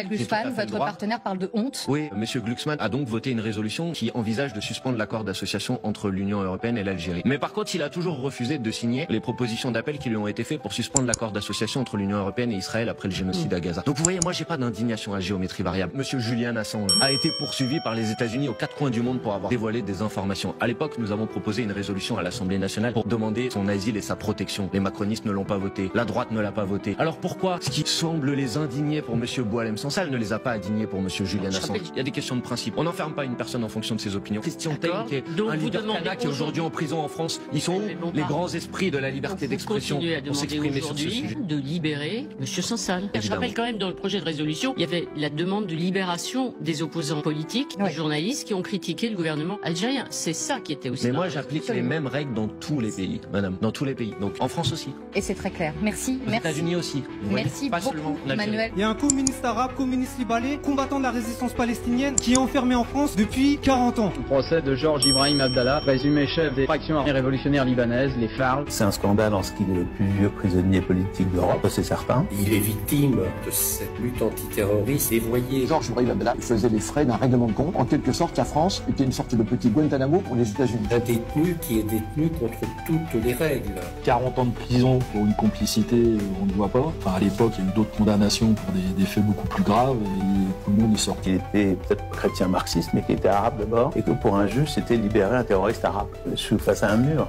Glucksmann, votre partenaire, parle de honte. Oui, Monsieur Glucksmann a donc voté une résolution qui envisage de suspendre l'accord d'association entre l'Union européenne et l'Algérie. Mais par contre, il a toujours refusé de signer les propositions d'appel qui lui ont été faites pour suspendre l'accord d'association entre l'Union européenne et Israël après le génocide à Gaza. Donc vous voyez, moi j'ai pas d'indignation à géométrie variable. Monsieur Julian Assange a été poursuivi par les États-Unis aux quatre coins du monde pour avoir dévoilé des informations. À l'époque, nous avons proposé une résolution à l'Assemblée nationale pour demander son asile et sa protection. Les macronistes ne l'ont pas voté, la droite ne l'a pas voté. Alors pourquoi ce qui semble les indigner pour Monsieur Boualem Sansal ne les a pas indignés pour Monsieur Julian Assange? Il y a des questions de principe. On n'enferme pas une personne en fonction de ses opinions. Christian Taylor, qui est un leader kanak qui est aujourd'hui en prison en France, ils sont où les grands esprits de la liberté d'expression pour s'exprimer sur ce sujet? De libérer Monsieur Sansal. Je rappelle quand même dans le projet de résolution, il y avait la demande de libération des opposants politiques, des journalistes qui ont critiqué le gouvernement algérien. C'est ça qui était aussi. Mais moi j'applique les mêmes règles dans tous les pays, madame, dans tous les pays. Donc en France aussi. Et c'est très clair. Merci. Aux États-Unis aussi. Merci pas beaucoup, seulement Manuel. Il y a un communiste arabe, communiste libanais, combattant de la résistance palestinienne, qui est enfermé en France depuis 40 ans. Le procès de Georges Ibrahim Abdallah, présumé chef des fractions révolutionnaires libanaises, les FARL. C'est un scandale en ce qu'il est le plus vieux prisonnier politique d'Europe, c'est certain. Il est victime de cette lutte antiterroriste dévoyée. Georges Ibrahim Abdallah faisait les frais d'un règlement de compte. En quelque sorte, la France était une sorte de petit Guantanamo pour les États-Unis. Un détenu qui est détenu contre toutes les règles. 40 ans de prison pour une complicité, on ne voit pas. Enfin, à l'époque, il y a eu d'autres condamnations pour des faits beaucoup plus graves et tout le monde est sorti. Il était peut-être chrétien marxiste, mais qui était arabe d'abord, et que pour un juge, c'était libérer un terroriste arabe. Je suis face à un mur.